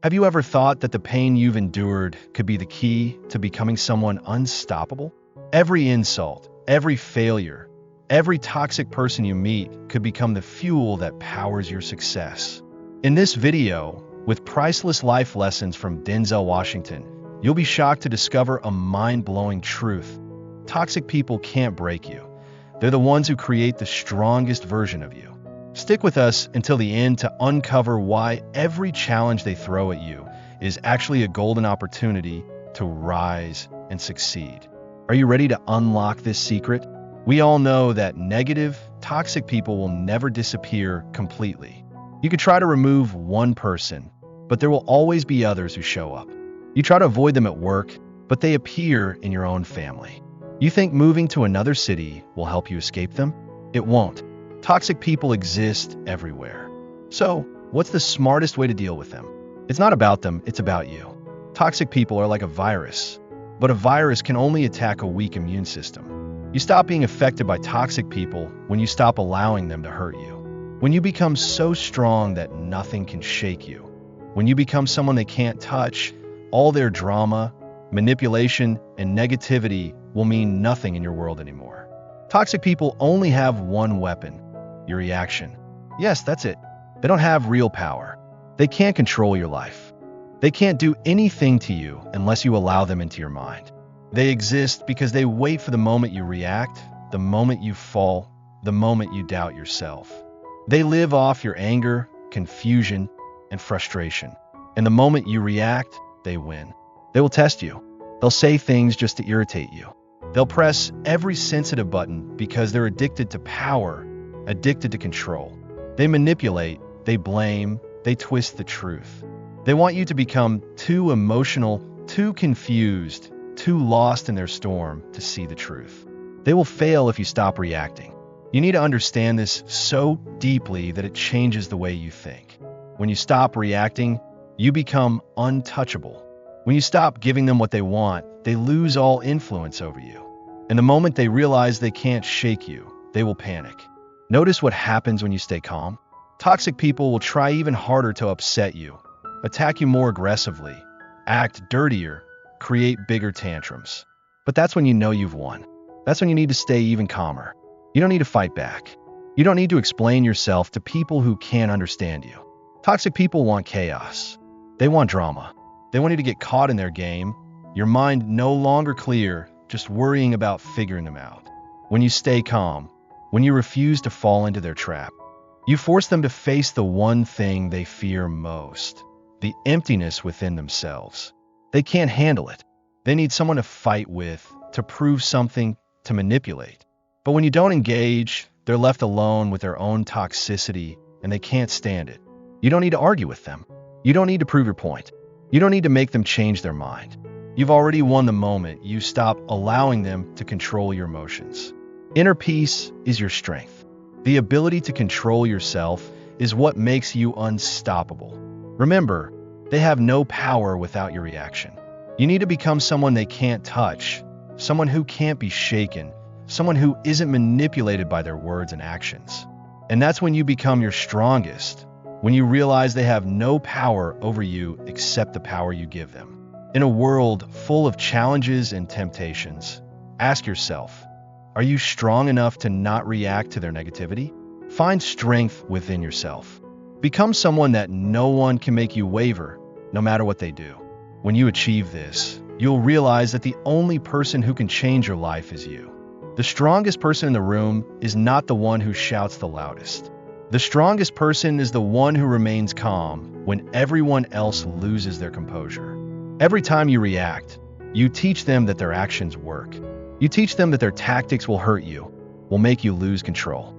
Have you ever thought that the pain you've endured could be the key to becoming someone unstoppable? Every insult, every failure, every toxic person you meet could become the fuel that powers your success. In this video, with priceless life lessons from Denzel Washington, you'll be shocked to discover a mind-blowing truth. Toxic people can't break you. They're the ones who create the strongest version of you. Stick with us until the end to uncover why every challenge they throw at you is actually a golden opportunity to rise and succeed. Are you ready to unlock this secret? We all know that negative, toxic people will never disappear completely. You could try to remove one person, but there will always be others who show up. You try to avoid them at work, but they appear in your own family. You think moving to another city will help you escape them? It won't. Toxic people exist everywhere. So, what's the smartest way to deal with them? It's not about them, it's about you. Toxic people are like a virus, but a virus can only attack a weak immune system. You stop being affected by toxic people when you stop allowing them to hurt you. When you become so strong that nothing can shake you. When you become someone they can't touch, all their drama, manipulation, and negativity will mean nothing in your world anymore. Toxic people only have one weapon: your reaction. Yes, that's it. They don't have real power. They can't control your life. They can't do anything to you unless you allow them into your mind. They exist because they wait for the moment you react, the moment you fall, the moment you doubt yourself. They live off your anger, confusion, and frustration. And the moment you react, they win. They will test you. They'll say things just to irritate you. They'll press every sensitive button because they're addicted to power, addicted to control. They manipulate, they blame, they twist the truth. They want you to become too emotional, too confused, too lost in their storm to see the truth. They will fail if you stop reacting. You need to understand this so deeply that it changes the way you think. When you stop reacting, you become untouchable. When you stop giving them what they want, they lose all influence over you. And the moment they realize they can't shake you, they will panic. Notice what happens when you stay calm. Toxic people will try even harder to upset you, attack you more aggressively, act dirtier, create bigger tantrums. But that's when you know you've won. That's when you need to stay even calmer. You don't need to fight back. You don't need to explain yourself to people who can't understand you. Toxic people want chaos. They want drama. They want you to get caught in their game, your mind no longer clear, just worrying about figuring them out. When you stay calm, when you refuse to fall into their trap, you force them to face the one thing they fear most, the emptiness within themselves. They can't handle it. They need someone to fight with, to prove something, to manipulate. But when you don't engage, they're left alone with their own toxicity, and they can't stand it. You don't need to argue with them. You don't need to prove your point. You don't need to make them change their mind. You've already won the moment you stop allowing them to control your emotions. Inner peace is your strength. The ability to control yourself is what makes you unstoppable. Remember, they have no power without your reaction. You need to become someone they can't touch, someone who can't be shaken, someone who isn't manipulated by their words and actions. And that's when you become your strongest, when you realize they have no power over you except the power you give them. In a world full of challenges and temptations, ask yourself, are you strong enough to not react to their negativity? Find strength within yourself. Become someone that no one can make you waver, no matter what they do. When you achieve this, you'll realize that the only person who can change your life is you. The strongest person in the room is not the one who shouts the loudest. The strongest person is the one who remains calm when everyone else loses their composure. Every time you react, you teach them that their actions work. You teach them that their tactics will hurt you, will make you lose control.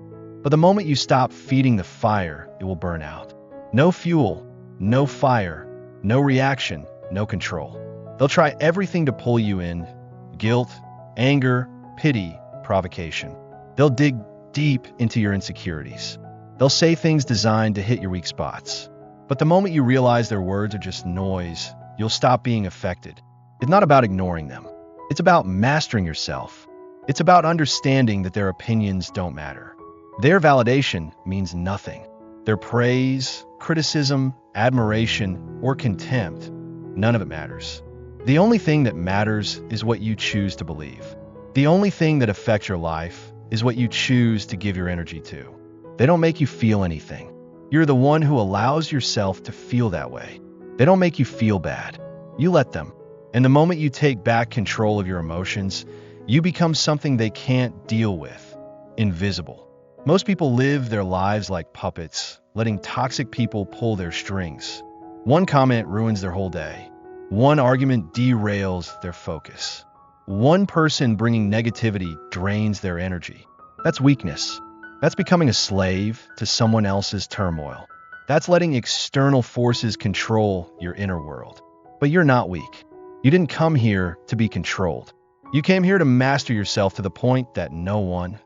But the moment you stop feeding the fire, it will burn out. No fuel, no fire, no reaction, no control. They'll try everything to pull you in: guilt, anger, pity, provocation. They'll dig deep into your insecurities. They'll say things designed to hit your weak spots. But the moment you realize their words are just noise, you'll stop being affected. It's not about ignoring them. It's about mastering yourself. It's about understanding that their opinions don't matter. Their validation means nothing. Their praise, criticism, admiration, or contempt, none of it matters. The only thing that matters is what you choose to believe. The only thing that affects your life is what you choose to give your energy to. They don't make you feel anything. You're the one who allows yourself to feel that way. They don't make you feel bad. You let them. And the moment you take back control of your emotions, you become something they can't deal with. Invisible. Most people live their lives like puppets, letting toxic people pull their strings. One comment ruins their whole day. One argument derails their focus. One person bringing negativity drains their energy. That's weakness. That's becoming a slave to someone else's turmoil. That's letting external forces control your inner world. But you're not weak. You didn't come here to be controlled. You came here to master yourself to the point that no one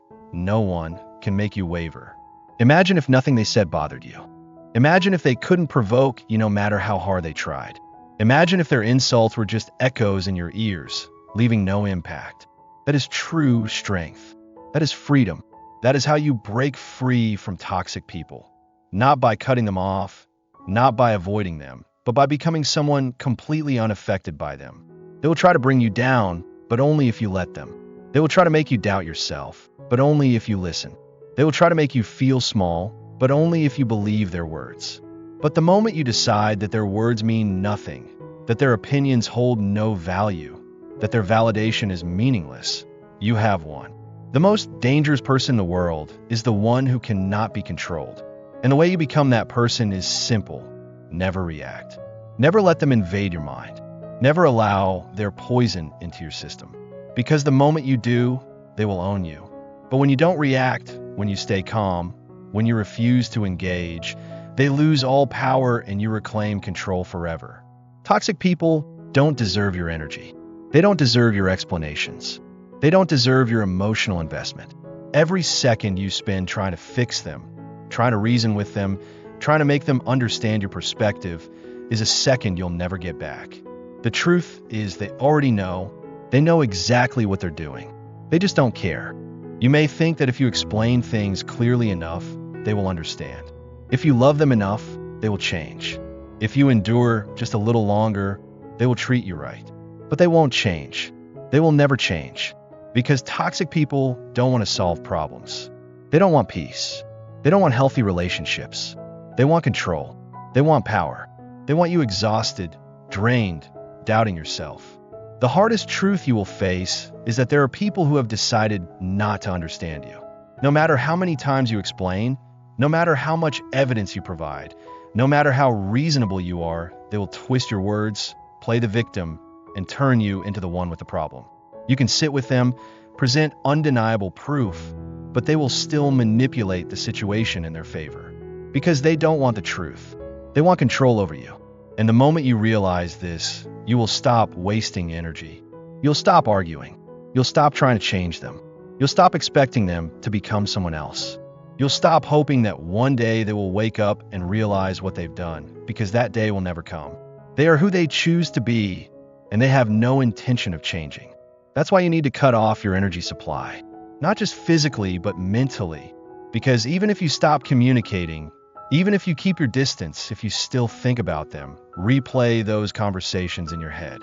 can make you waver. Imagine if nothing they said bothered you. Imagine if they couldn't provoke you no matter how hard they tried. Imagine if their insults were just echoes in your ears, leaving no impact. That is true strength. That is freedom. That is how you break free from toxic people. Not by cutting them off, not by avoiding them, but by becoming someone completely unaffected by them. They will try to bring you down, but only if you let them. They will try to make you doubt yourself, but only if you listen. They will try to make you feel small, but only if you believe their words. But the moment you decide that their words mean nothing, that their opinions hold no value, that their validation is meaningless, you have won. The most dangerous person in the world is the one who cannot be controlled. And the way you become that person is simple. Never react. Never let them invade your mind. Never allow their poison into your system. Because the moment you do, they will own you. But when you don't react, when you stay calm, when you refuse to engage, they lose all power and you reclaim control forever. Toxic people don't deserve your energy. They don't deserve your explanations. They don't deserve your emotional investment. Every second you spend trying to fix them, trying to reason with them, trying to make them understand your perspective is a second you'll never get back. The truth is they already know. They know exactly what they're doing. They just don't care. You may think that if you explain things clearly enough, they will understand. If you love them enough, they will change. If you endure just a little longer, they will treat you right. But they won't change. They will never change. Because toxic people don't want to solve problems. They don't want peace. They don't want healthy relationships. They want control. They want power. They want you exhausted, drained, doubting yourself. The hardest truth you will face is that there are people who have decided not to understand you. No matter how many times you explain, no matter how much evidence you provide, no matter how reasonable you are, they will twist your words, play the victim, and turn you into the one with the problem. You can sit with them, present undeniable proof, but they will still manipulate the situation in their favor. Because they don't want the truth. They want control over you. And the moment you realize this, you will stop wasting energy. You'll stop arguing. You'll stop trying to change them. You'll stop expecting them to become someone else. You'll stop hoping that one day they will wake up and realize what they've done, because that day will never come. They are who they choose to be, and they have no intention of changing. That's why you need to cut off your energy supply. Not just physically, but mentally. Because even if you stop communicating, even if you keep your distance, if you still think about them, replay those conversations in your head,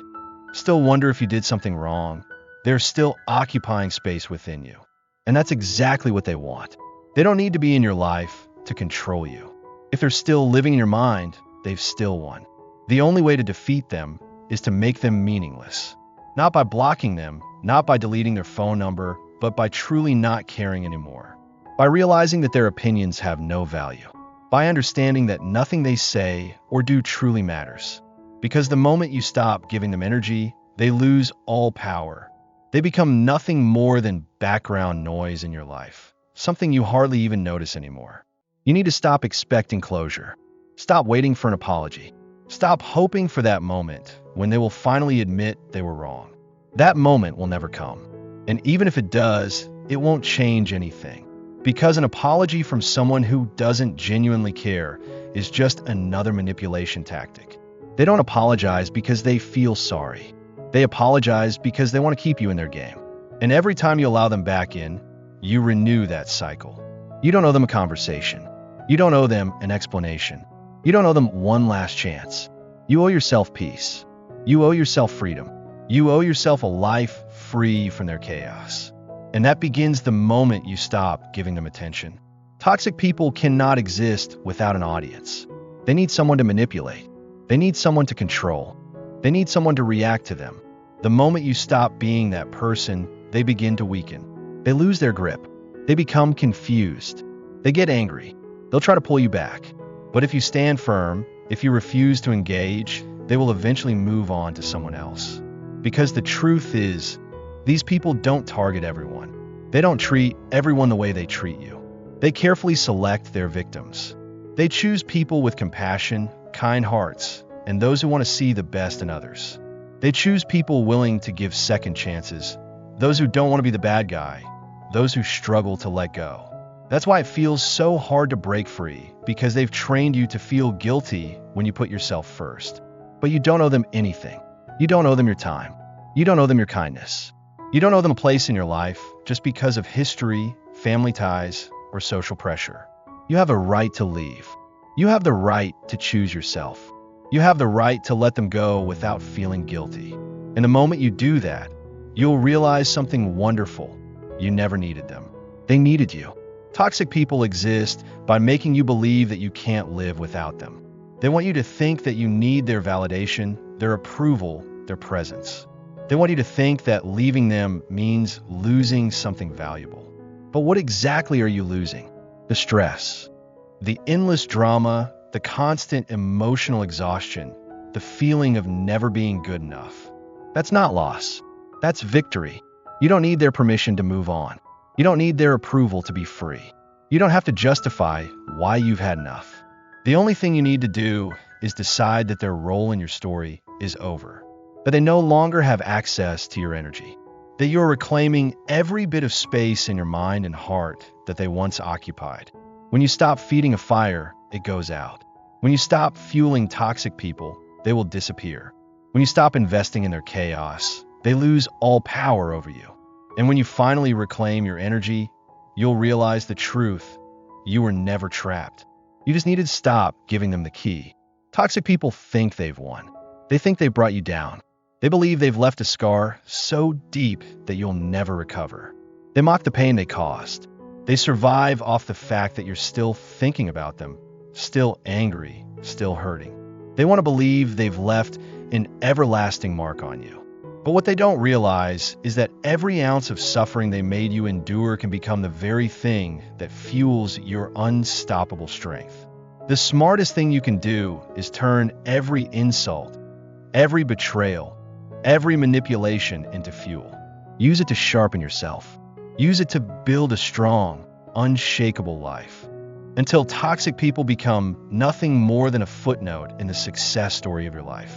still wonder if you did something wrong, they're still occupying space within you. And that's exactly what they want. They don't need to be in your life to control you. If they're still living in your mind, they've still won. The only way to defeat them is to make them meaningless. Not by blocking them, not by deleting their phone number, but by truly not caring anymore. By realizing that their opinions have no value. By understanding that nothing they say or do truly matters. Because the moment you stop giving them energy, they lose all power. They become nothing more than background noise in your life. Something you hardly even notice anymore. You need to stop expecting closure. Stop waiting for an apology. Stop hoping for that moment when they will finally admit they were wrong. That moment will never come. And even if it does, it won't change anything. Because an apology from someone who doesn't genuinely care is just another manipulation tactic. They don't apologize because they feel sorry. They apologize because they want to keep you in their game. And every time you allow them back in, you renew that cycle. You don't owe them a conversation. You don't owe them an explanation. You don't owe them one last chance. You owe yourself peace. You owe yourself freedom. You owe yourself a life free from their chaos. And that begins the moment you stop giving them attention. Toxic people cannot exist without an audience. They need someone to manipulate. They need someone to control. They need someone to react to them. The moment you stop being that person, they begin to weaken. They lose their grip. They become confused. They get angry. They'll try to pull you back. But if you stand firm, if you refuse to engage, they will eventually move on to someone else. Because the truth is, these people don't target everyone. They don't treat everyone the way they treat you. They carefully select their victims. They choose people with compassion, kind hearts, and those who want to see the best in others. They choose people willing to give second chances, those who don't want to be the bad guy, those who struggle to let go. That's why it feels so hard to break free, because they've trained you to feel guilty when you put yourself first. But you don't owe them anything. You don't owe them your time. You don't owe them your kindness. You don't owe them a place in your life just because of history, family ties, or social pressure. You have a right to leave. You have the right to choose yourself. You have the right to let them go without feeling guilty. And the moment you do that, you'll realize something wonderful. You never needed them. They needed you. Toxic people exist by making you believe that you can't live without them. They want you to think that you need their validation, their approval, their presence. They want you to think that leaving them means losing something valuable. But what exactly are you losing? The stress, the endless drama, the constant emotional exhaustion, the feeling of never being good enough. That's not loss. That's victory. You don't need their permission to move on. You don't need their approval to be free. You don't have to justify why you've had enough. The only thing you need to do is decide that their role in your story is over, that they no longer have access to your energy, that you're reclaiming every bit of space in your mind and heart that they once occupied. When you stop feeding a fire, it goes out. When you stop fueling toxic people, they will disappear. When you stop investing in their chaos, they lose all power over you. And when you finally reclaim your energy, you'll realize the truth. You were never trapped. You just needed to stop giving them the key. Toxic people think they've won. They think they brought you down. They believe they've left a scar so deep that you'll never recover. They mock the pain they caused. They survive off the fact that you're still thinking about them, still angry, still hurting. They want to believe they've left an everlasting mark on you. But what they don't realize is that every ounce of suffering they made you endure can become the very thing that fuels your unstoppable strength. The smartest thing you can do is turn every insult, every betrayal, every manipulation into fuel. Use it to sharpen yourself. Use it to build a strong, unshakable life. Until toxic people become nothing more than a footnote in the success story of your life.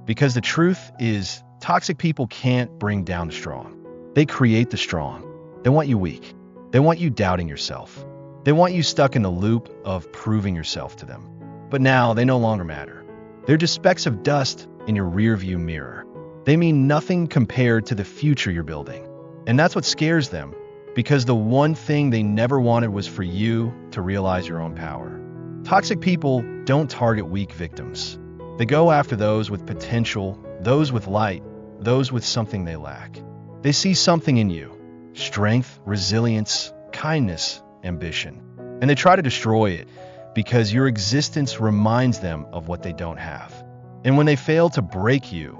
Because the truth is, toxic people can't bring down the strong. They create the strong. They want you weak. They want you doubting yourself. They want you stuck in the loop of proving yourself to them. But now they no longer matter. They're just specks of dust in your rearview mirror. They mean nothing compared to the future you're building. And that's what scares them, because the one thing they never wanted was for you to realize your own power. Toxic people don't target weak victims. They go after those with potential, those with light, those with something they lack. They see something in you: strength, resilience, kindness, ambition. And they try to destroy it because your existence reminds them of what they don't have. And when they fail to break you,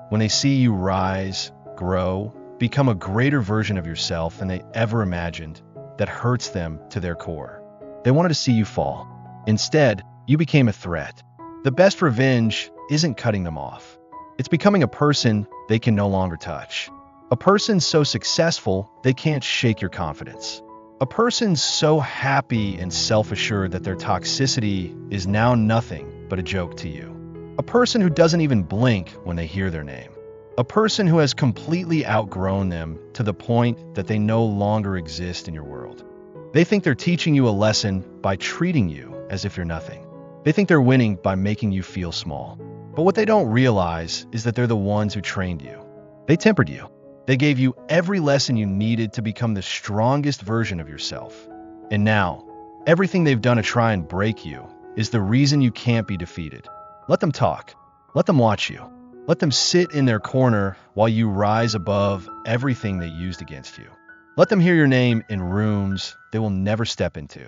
when they see you rise, grow, become a greater version of yourself than they ever imagined, that hurts them to their core. They wanted to see you fall. Instead, you became a threat. The best revenge isn't cutting them off. It's becoming a person they can no longer touch. A person so successful, they can't shake your confidence. A person so happy and self-assured that their toxicity is now nothing but a joke to you. A person who doesn't even blink when they hear their name. A person who has completely outgrown them to the point that they no longer exist in your world. They think they're teaching you a lesson by treating you as if you're nothing. They think they're winning by making you feel small. But what they don't realize is that they're the ones who trained you. They tempered you. They gave you every lesson you needed to become the strongest version of yourself. And now, Everything they've done to try and break you is the reason you can't be defeated. Let them talk. Let them watch you. Let them sit in their corner while you rise above everything they used against you. Let them hear your name in rooms they will never step into.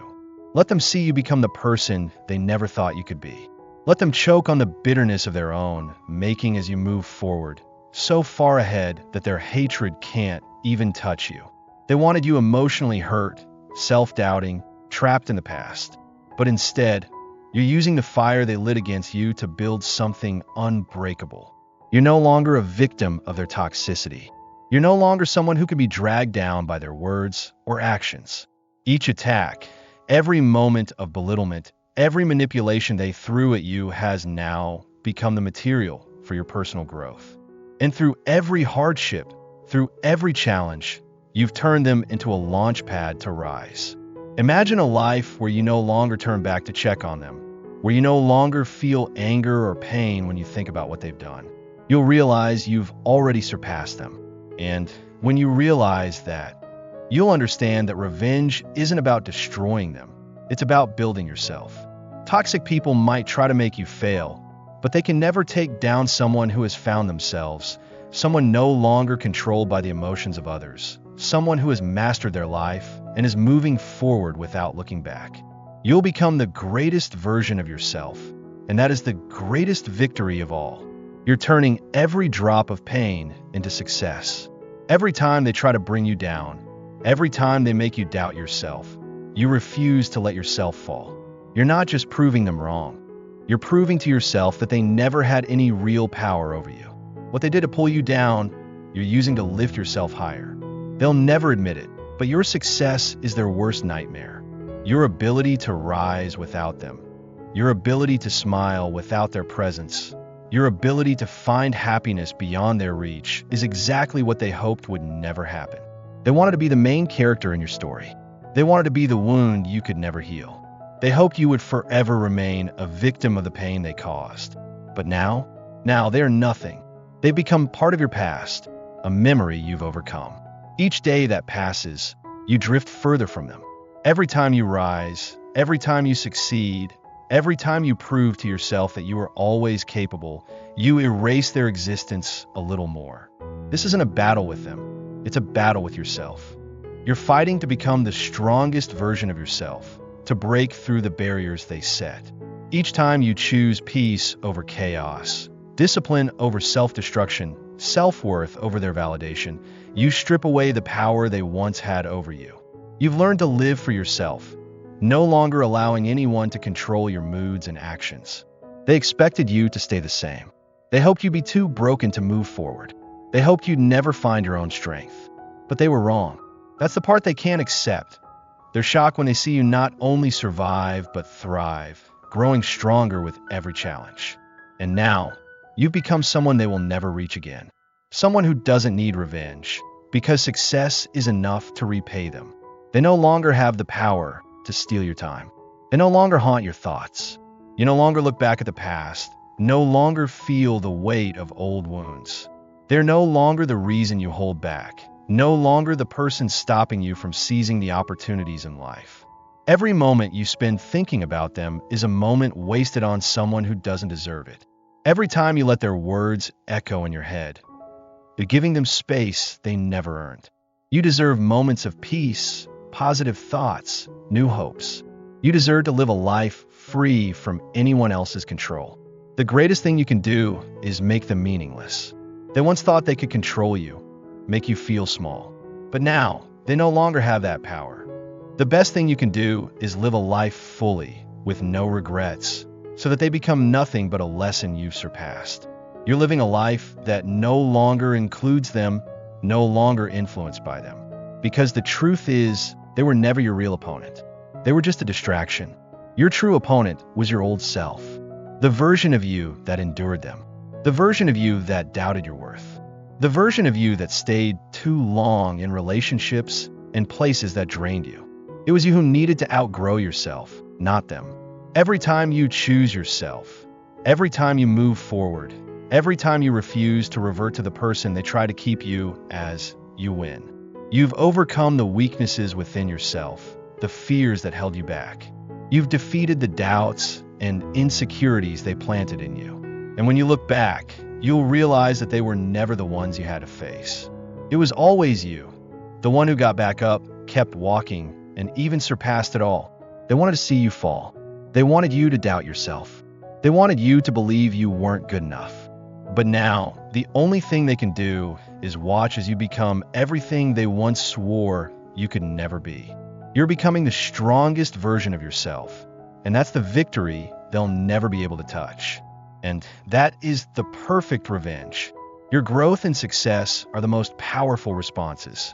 Let them see you become the person they never thought you could be. Let them choke on the bitterness of their own making as you move forward, so far ahead that their hatred can't even touch you. They wanted you emotionally hurt, self-doubting, trapped in the past. But instead, you're using the fire they lit against you to build something unbreakable. You're no longer a victim of their toxicity. You're no longer someone who can be dragged down by their words or actions. Each attack, every moment of belittlement, every manipulation they threw at you has now become the material for your personal growth. And through every hardship, through every challenge, you've turned them into a launch pad to rise. Imagine a life where you no longer turn back to check on them, where you no longer feel anger or pain when you think about what they've done. You'll realize you've already surpassed them. And when you realize that, you'll understand that revenge isn't about destroying them. It's about building yourself. Toxic people might try to make you fail, but they can never take down someone who has found themselves, someone no longer controlled by the emotions of others, someone who has mastered their life and is moving forward without looking back. You'll become the greatest version of yourself, and that is the greatest victory of all. You're turning every drop of pain into success. Every time they try to bring you down, every time they make you doubt yourself, you refuse to let yourself fall. You're not just proving them wrong. You're proving to yourself that they never had any real power over you. What they did to pull you down, you're using to lift yourself higher. They'll never admit it, but your success is their worst nightmare. Your ability to rise without them. Your ability to smile without their presence. Your ability to find happiness beyond their reach is exactly what they hoped would never happen. They wanted to be the main character in your story. They wanted to be the wound you could never heal. They hoped you would forever remain a victim of the pain they caused. But now they're nothing. They've become part of your past, a memory you've overcome. Each day that passes, you drift further from them. Every time you rise, every time you succeed, every time you prove to yourself that you are always capable, you erase their existence a little more. This isn't a battle with them. It's a battle with yourself. You're fighting to become the strongest version of yourself, to break through the barriers they set. Each time you choose peace over chaos, discipline over self-destruction, self-worth over their validation, you strip away the power they once had over you. You've learned to live for yourself, no longer allowing anyone to control your moods and actions. They expected you to stay the same. They hoped you'd be too broken to move forward. They hoped you'd never find your own strength. But they were wrong. That's the part they can't accept. They're shocked when they see you not only survive, but thrive, growing stronger with every challenge. And now, you've become someone they will never reach again. Someone who doesn't need revenge, because success is enough to repay them. They no longer have the power to steal your time. They no longer haunt your thoughts. You no longer look back at the past, no longer feel the weight of old wounds. They're no longer the reason you hold back, no longer the person stopping you from seizing the opportunities in life. Every moment you spend thinking about them is a moment wasted on someone who doesn't deserve it. Every time you let their words echo in your head, you're giving them space they never earned. You deserve moments of peace, positive thoughts, new hopes. You deserve to live a life free from anyone else's control. The greatest thing you can do is make them meaningless. They once thought they could control you, make you feel small. But now, they no longer have that power. The best thing you can do is live a life fully, with no regrets, so that they become nothing but a lesson you've surpassed. You're living a life that no longer includes them, no longer influenced by them. Because the truth is, they were never your real opponent. They were just a distraction. Your true opponent was your old self, the version of you that endured them, the version of you that doubted your worth, the version of you that stayed too long in relationships and places that drained you. It was you who needed to outgrow yourself, not them. Every time you choose yourself, every time you move forward, every time you refuse to revert to the person they try to keep you as, you win. You've overcome the weaknesses within yourself, the fears that held you back. You've defeated the doubts and insecurities they planted in you. And when you look back, you'll realize that they were never the ones you had to face. It was always you, the one who got back up, kept walking, and even surpassed it all. They wanted to see you fall. They wanted you to doubt yourself. They wanted you to believe you weren't good enough. But now, the only thing they can do is watch as you become everything they once swore you could never be. You're becoming the strongest version of yourself, and that's the victory they'll never be able to touch. And that is the perfect revenge. Your growth and success are the most powerful responses,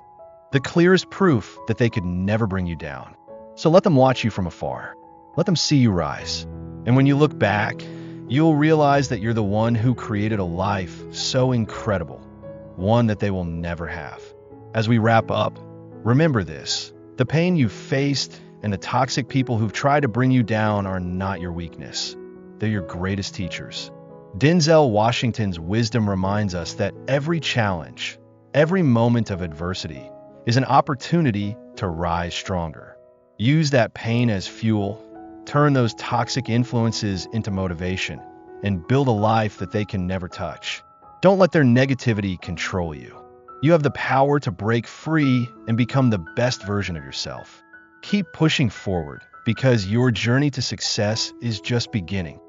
the clearest proof that they could never bring you down. So let them watch you from afar. Let them see you rise. And when you look back, you'll realize that you're the one who created a life so incredible, one that they will never have. As we wrap up, remember this: the pain you've faced and the toxic people who've tried to bring you down are not your weakness. They're your greatest teachers. Denzel Washington's wisdom reminds us that every challenge, every moment of adversity, is an opportunity to rise stronger. Use that pain as fuel, turn those toxic influences into motivation, and build a life that they can never touch. Don't let their negativity control you. You have the power to break free and become the best version of yourself. Keep pushing forward, because your journey to success is just beginning.